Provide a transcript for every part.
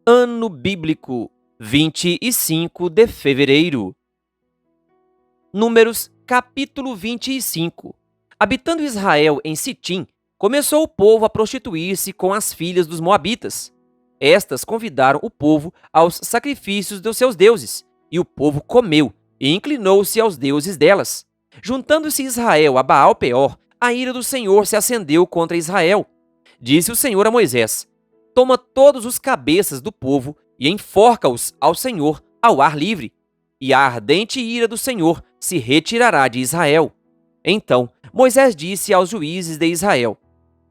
Ano Bíblico, 25 de fevereiro. Números, capítulo 25. Habitando Israel em Sitim, começou o povo a prostituir-se com as filhas dos moabitas. Estas convidaram o povo aos sacrifícios dos seus deuses, e o povo comeu e inclinou-se aos deuses delas. Juntando-se Israel a Baal-Peor, a ira do Senhor se acendeu contra Israel. Disse o Senhor a Moisés: toma todos os cabeças do povo e enforca-os ao Senhor ao ar livre, e a ardente ira do Senhor se retirará de Israel. Então Moisés disse aos juízes de Israel: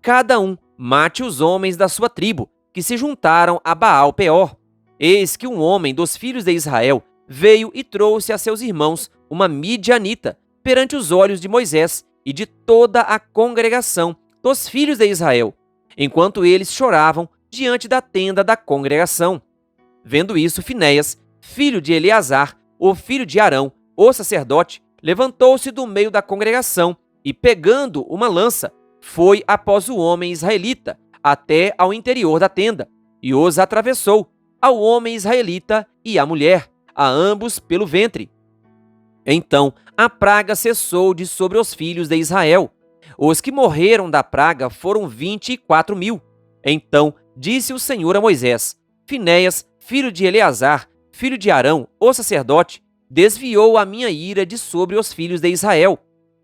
cada um mate os homens da sua tribo, que se juntaram a Baal-Peor. Eis que um homem dos filhos de Israel veio e trouxe a seus irmãos uma midianita perante os olhos de Moisés e de toda a congregação dos filhos de Israel, enquanto eles choravam diante da tenda da congregação. Vendo isso, Finéias, filho de Eleazar, o filho de Arão, o sacerdote, levantou-se do meio da congregação e, pegando uma lança, foi após o homem israelita até ao interior da tenda e os atravessou, ao homem israelita e à mulher, a ambos pelo ventre. Então a praga cessou de sobre os filhos de Israel. Os que morreram da praga foram 24.000. Então disse o Senhor a Moisés: Finéias, filho de Eleazar, filho de Arão, o sacerdote, desviou a minha ira de sobre os filhos de Israel,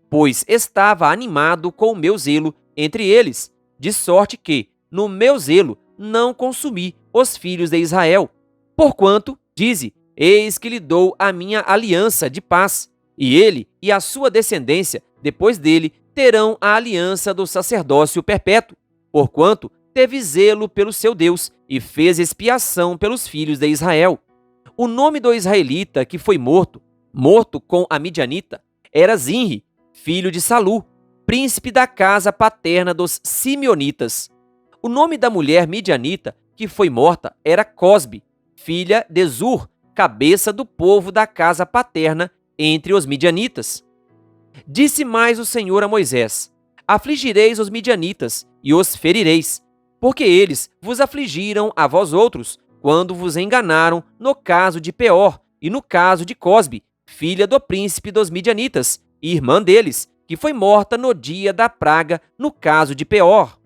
pois estava animado com o meu zelo entre eles, de sorte que, no meu zelo, não consumi os filhos de Israel. Porquanto, dize, eis que lhe dou a minha aliança de paz, e ele e a sua descendência, depois dele, terão a aliança do sacerdócio perpétuo, porquanto teve zelo pelo seu Deus e fez expiação pelos filhos de Israel. O nome do israelita que foi morto com a midianita, era Zinri, filho de Salu, príncipe da casa paterna dos simeonitas. O nome da mulher midianita que foi morta era Cosbe, filha de Zur, cabeça do povo da casa paterna entre os midianitas. Disse mais o Senhor a Moisés: afligireis os midianitas e os ferireis, porque eles vos afligiram a vós outros, quando vos enganaram no caso de Peor e no caso de Cosbe, filha do príncipe dos midianitas, e irmã deles, que foi morta no dia da praga no caso de Peor.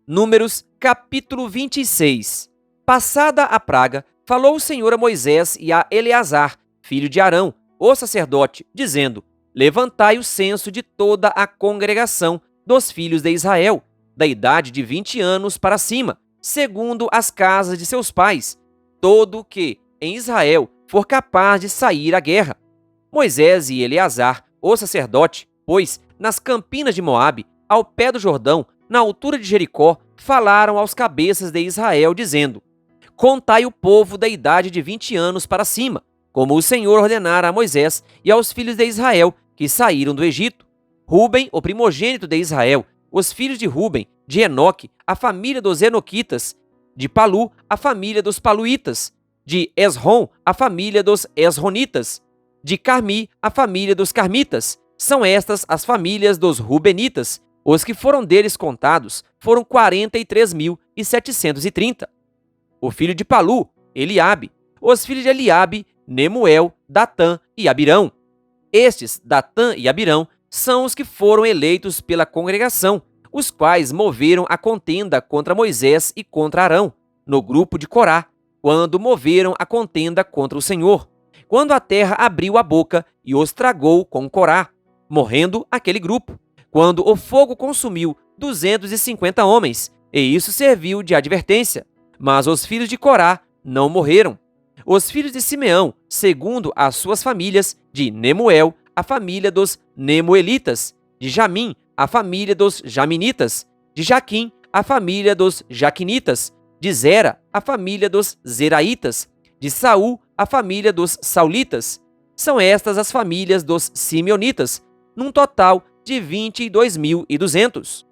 Números, capítulo 26. Passada a praga, falou o Senhor a Moisés e a Eleazar, filho de Arão, o sacerdote, dizendo: levantai o censo de toda a congregação dos filhos de Israel, da idade de 20 anos para cima, segundo as casas de seus pais, todo o que, em Israel, for capaz de sair à guerra. Moisés e Eleazar, o sacerdote, pois, nas campinas de Moabe, ao pé do Jordão, na altura de Jericó, falaram aos cabeças de Israel, dizendo: contai o povo da idade de 20 anos para cima, como o Senhor ordenara a Moisés e aos filhos de Israel, que saíram do Egito. Ruben, o primogênito de Israel, os filhos de Ruben, de Enoque, a família dos Enoquitas, de Palu, a família dos Paluítas, de Esrom, a família dos Esronitas, de Carmi, a família dos Carmitas. São estas as famílias dos Rubenitas. Os que foram deles contados foram 43.730. O filho de Palu, Eliabe. Os filhos de Eliabe, Nemuel, Datã e Abirão. Estes, Datã e Abirão, são os que foram eleitos pela congregação, os quais moveram a contenda contra Moisés e contra Arão, no grupo de Corá, quando moveram a contenda contra o Senhor, quando a terra abriu a boca e os tragou com Corá, morrendo aquele grupo, quando o fogo consumiu 250 homens, e isso serviu de advertência, mas os filhos de Corá não morreram. Os filhos de Simeão, segundo as suas famílias, de Nemuel, a família dos Nemuelitas, de Jamim, a família dos Jaminitas, de Jaquim, a família dos Jaquinitas, de Zera, a família dos Zeraitas, de Saul, a família dos Saulitas. São estas as famílias dos Simeonitas, num total de 22.200.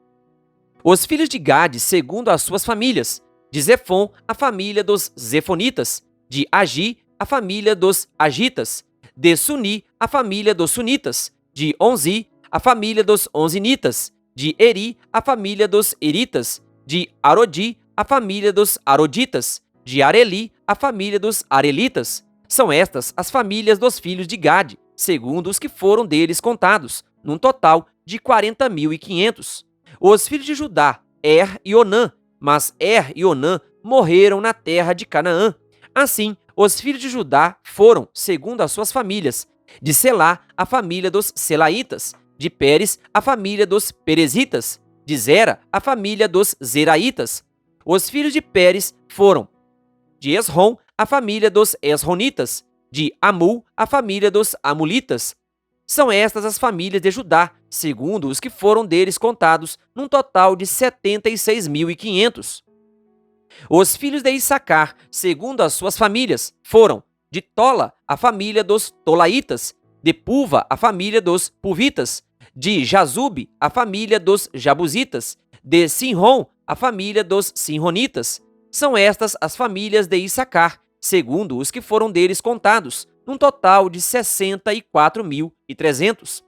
Os filhos de Gade, segundo as suas famílias, de Zefon, a família dos Zefonitas, de Agi, a família dos Agitas, de Suni, a família dos Sunitas, de Onzi, a família dos Onzinitas, de Eri, a família dos Eritas, de Arodi, a família dos Aroditas. De Areli, a família dos Arelitas. São estas as famílias dos filhos de Gade, segundo os que foram deles contados, num total de 40.500. Os filhos de Judá, e Onã, mas e Onã morreram na terra de Canaã. Assim, os filhos de Judá foram, segundo as suas famílias: de Selá, a família dos Selaitas; de Pérez, a família dos Perezitas; de Zera, a família dos Zeraitas. Os filhos de Pérez foram: de Esrom, a família dos Esronitas; de Amul, a família dos Amulitas. São estas as famílias de Judá, segundo os que foram deles contados, num total de 76.500. Os filhos de Issacar, segundo as suas famílias, foram: de Tola, a família dos Tolaitas; de Puva, a família dos Puvitas; de Jazube, a família dos Jabuzitas; de Sinrom, a família dos Sinronitas. São estas as famílias de Issacar, segundo os que foram deles contados, num total de 64.300.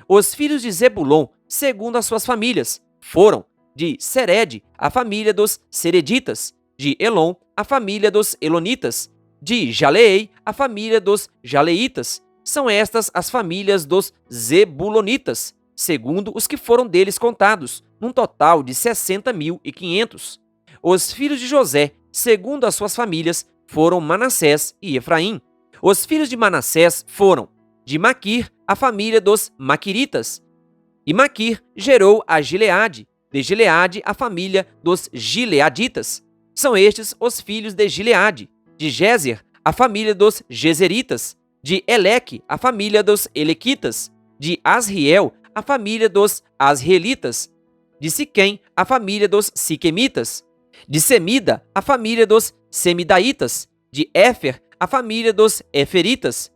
Os filhos de Zebulon, segundo as suas famílias, foram: de Sered, a família dos Sereditas; de Elon, a família dos Elonitas; de Jaleei, a família dos Jaleitas. São estas as famílias dos Zebulonitas, segundo os que foram deles contados, num total de 60.500. Os filhos de José, segundo as suas famílias, foram Manassés e Efraim. Os filhos de Manassés foram: de Maquir, a família dos Maquiritas. E Maquir gerou a Gileade; de Gileade, a família dos Gileaditas. São estes os filhos de Gileade: de Gézer, a família dos Gezeritas; de Eleque, a família dos Elequitas; de Asriel, a família dos Asrielitas; de Siquém, a família dos Siquemitas; de Semida, a família dos Semidaitas; de Éfer, a família dos Éferitas.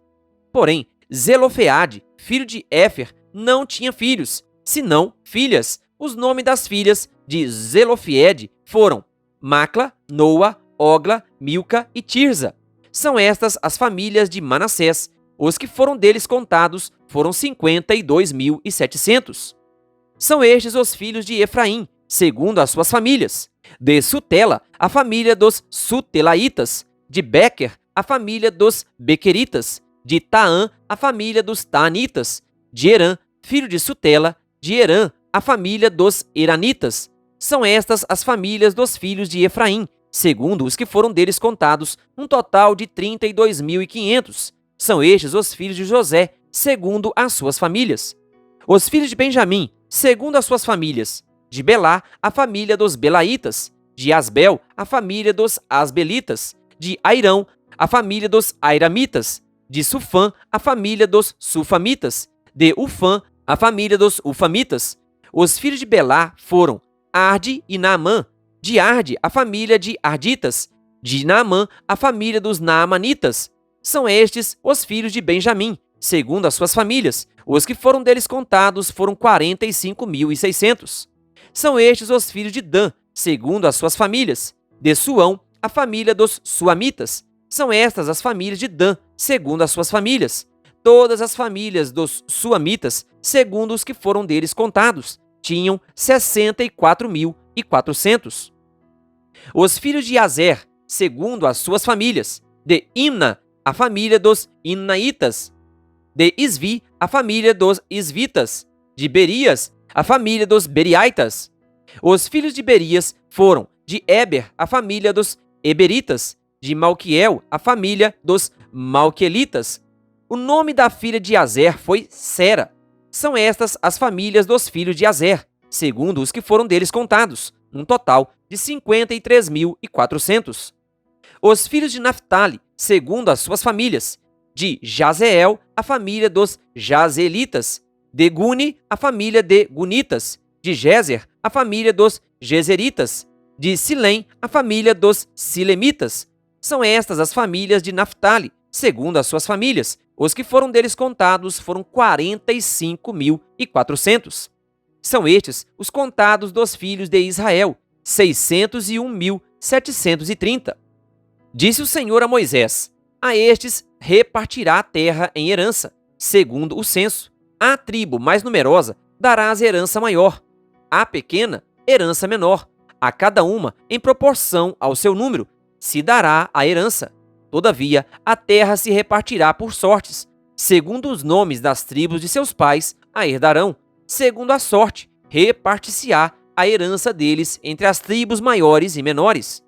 Porém, Zelofeade, filho de Éfer, não tinha filhos, senão filhas. Os nomes das filhas de Zelofeade foram Macla, Noa, Ogla, Milca e Tirza. São estas as famílias de Manassés. Os que foram deles contados foram 52.700. São estes os filhos de Efraim, segundo as suas famílias: de Sutela, a família dos Sutelaitas; de Bequer, a família dos Bequeritas; de Taã, a família dos Taanitas; de Herã, filho de Sutela; de Herã, a família dos Eranitas. São estas as famílias dos filhos de Efraim, segundo os que foram deles contados, um total de 32.500. São estes os filhos de José, segundo as suas famílias. Os filhos de Benjamim, segundo as suas famílias: de Belá, a família dos Belaitas; de Asbel, a família dos Asbelitas; de Airão, a família dos Airamitas; de Sufã, a família dos Sufamitas; de Ufã, a família dos Ufamitas. Os filhos de Belá foram Arde e Naamã; de Arde, a família de Arditas; de Naamã, a família dos Naamanitas. São estes os filhos de Benjamim, segundo as suas famílias. Os que foram deles contados foram 45.600. São estes os filhos de Dan, segundo as suas famílias: de Suão, a família dos Suamitas. São estas as famílias de Dan, segundo as suas famílias. Todas as famílias dos Suamitas, segundo os que foram deles contados, tinham 64.400. Os filhos de Azer, segundo as suas famílias: de Imna, a família dos Imnaitas; de Isvi, a família dos Isvitas; de Berias, a família dos Beriaitas. Os filhos de Berias foram: de Eber, a família dos Eberitas; de Malquiel, a família dos Malquielitas. O nome da filha de Azer foi Sera. São estas as famílias dos filhos de Azer, segundo os que foram deles contados, num total de 53.400. Os filhos de Naphtali, segundo as suas famílias: de Jazeel, a família dos Jazelitas; de Guni, a família de Gunitas; de Jezer, a família dos Jezeritas; de Silém, a família dos Silemitas. São estas as famílias de Naphtali, segundo as suas famílias. Os que foram deles contados foram 45.400. São estes os contados dos filhos de Israel, 601.730. Disse o Senhor a Moisés: a estes repartirá a terra em herança, segundo o censo. À tribo mais numerosa darás herança maior, à pequena, herança menor. a cada uma em proporção ao seu número, se dará a herança. Todavia, a terra se repartirá por sortes, segundo os nomes das tribos de seus pais a herdarão. Segundo a sorte, repartir-se-á a herança deles entre as tribos maiores e menores.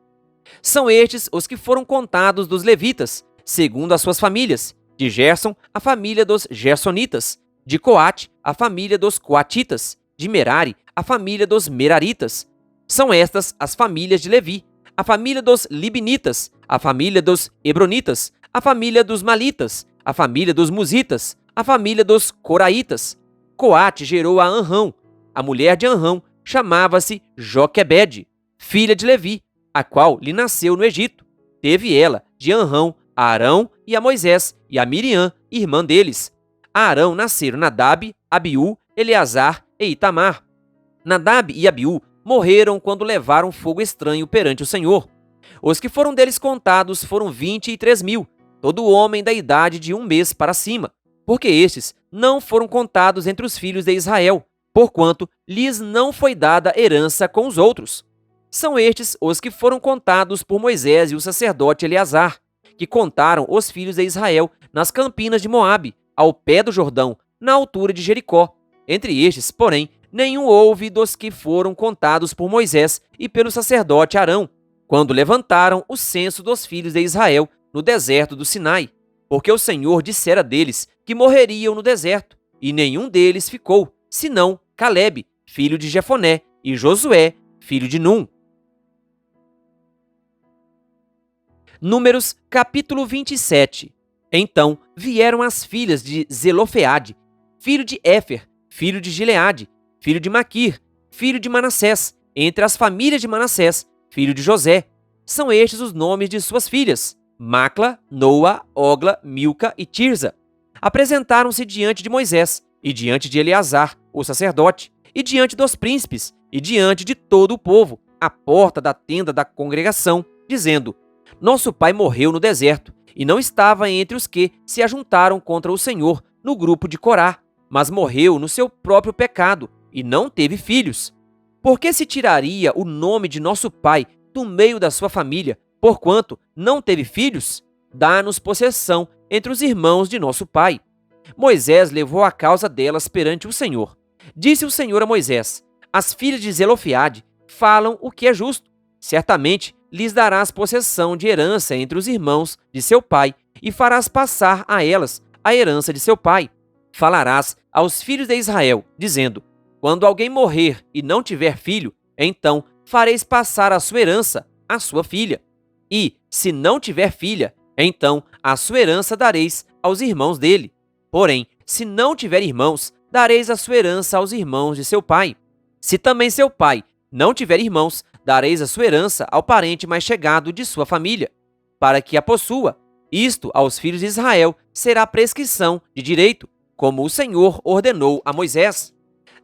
São estes os que foram contados dos levitas, segundo as suas famílias: de Gerson, a família dos Gersonitas; de Coate, a família dos Coatitas; de Merari, a família dos Meraritas. São estas as famílias de Levi: a família dos Libinitas, a família dos Hebronitas, a família dos Malitas, a família dos Musitas, a família dos Coraitas. Coate gerou a Anrão. A mulher de Anrão chamava-se Joquebede, filha de Levi, a qual lhe nasceu no Egito. Teve ela de Anrão a Arão e a Moisés e a Miriam, irmã deles. A Arão nasceram Nadab, Abiú, Eleazar e Itamar. Nadab e Abiú morreram quando levaram fogo estranho perante o Senhor. Os que foram deles contados foram 23.000, todo homem da idade de 1 mês para cima, porque estes não foram contados entre os filhos de Israel, porquanto lhes não foi dada herança com os outros. São estes os que foram contados por Moisés e o sacerdote Eleazar, que contaram os filhos de Israel nas campinas de Moabe, ao pé do Jordão, na altura de Jericó. Entre estes, porém, nenhum houve dos que foram contados por Moisés e pelo sacerdote Arão, quando levantaram o censo dos filhos de Israel no deserto do Sinai, porque o Senhor dissera deles que morreriam no deserto, e nenhum deles ficou, senão Calebe, filho de Jefoné, e Josué, filho de Num. Números, capítulo 27. Então vieram as filhas de Zelofeade, filho de Éfer, filho de Gileade, filho de Maquir, filho de Manassés, entre as famílias de Manassés, filho de José. São estes os nomes de suas filhas: Macla, Noa, Ogla, Milca e Tirza. Apresentaram-se diante de Moisés, e diante de Eleazar, o sacerdote, e diante dos príncipes, e diante de todo o povo, à porta da tenda da congregação, dizendo: Nosso pai morreu no deserto, e não estava entre os que se ajuntaram contra o Senhor no grupo de Corá, mas morreu no seu próprio pecado, e não teve filhos. Por que se tiraria o nome de nosso pai do meio da sua família, porquanto não teve filhos? Dá-nos possessão entre os irmãos de nosso pai. Moisés levou a causa delas perante o Senhor. Disse o Senhor a Moisés: As filhas de Zelofeade falam o que é justo. Certamente lhes darás possessão de herança entre os irmãos de seu pai, e farás passar a elas a herança de seu pai. Falarás aos filhos de Israel, dizendo: Quando alguém morrer e não tiver filho, então fareis passar a sua herança à sua filha. E, se não tiver filha, então a sua herança dareis aos irmãos dele. Porém, se não tiver irmãos, dareis a sua herança aos irmãos de seu pai. Se também seu pai não tiver irmãos, dareis a sua herança ao parente mais chegado de sua família, para que a possua. Isto aos filhos de Israel será prescrição de direito, como o Senhor ordenou a Moisés.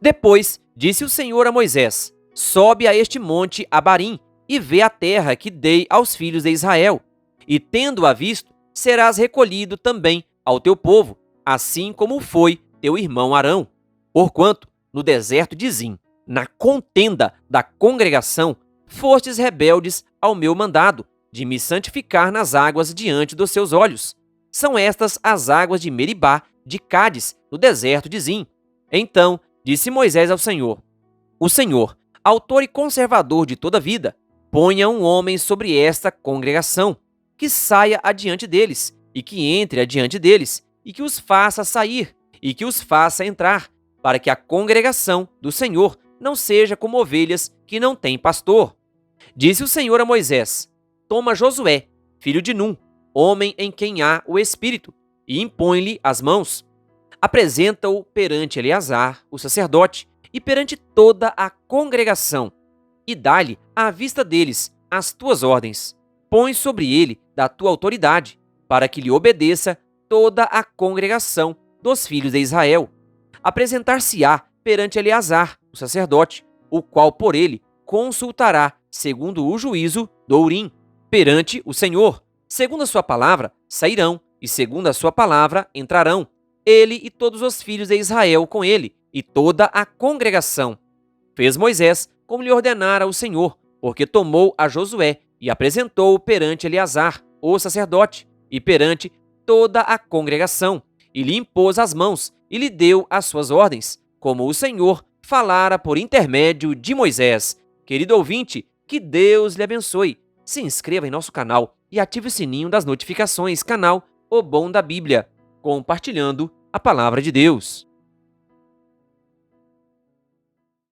Depois disse o Senhor a Moisés: Sobe a este monte Abarim, e vê a terra que dei aos filhos de Israel. E tendo-a visto, serás recolhido também ao teu povo, assim como foi teu irmão Arão. Porquanto, no deserto de Zim, na contenda da congregação, fostes rebeldes ao meu mandado, de me santificar nas águas diante dos seus olhos. São estas as águas de Meribá, de Cádiz, no deserto de Zim. Então disse Moisés ao Senhor: O Senhor, autor e conservador de toda a vida, ponha um homem sobre esta congregação, que saia adiante deles, e que entre adiante deles, e que os faça sair, e que os faça entrar, para que a congregação do Senhor não seja como ovelhas que não têm pastor. Disse o Senhor a Moisés: Toma Josué, filho de Num, homem em quem há o Espírito, e impõe-lhe as mãos. Apresenta-o perante Eleazar, o sacerdote, e perante toda a congregação, e dá-lhe à vista deles as tuas ordens. Põe sobre ele da tua autoridade, para que lhe obedeça toda a congregação dos filhos de Israel. Apresentar-se-á perante Eleazar, o sacerdote, o qual por ele consultará segundo o juízo do Urim, perante o Senhor. Segundo a sua palavra sairão, e segundo a sua palavra entrarão, ele e todos os filhos de Israel com ele, e toda a congregação. Fez Moisés como lhe ordenara o Senhor, porque tomou a Josué e apresentou-o perante Eleazar, o sacerdote, e perante toda a congregação, e lhe impôs as mãos, e lhe deu as suas ordens, como o Senhor falara por intermédio de Moisés. Querido ouvinte, que Deus lhe abençoe. Se inscreva em nosso canal e ative o sininho das notificações, canal O Bom da Bíblia, compartilhando a palavra de Deus.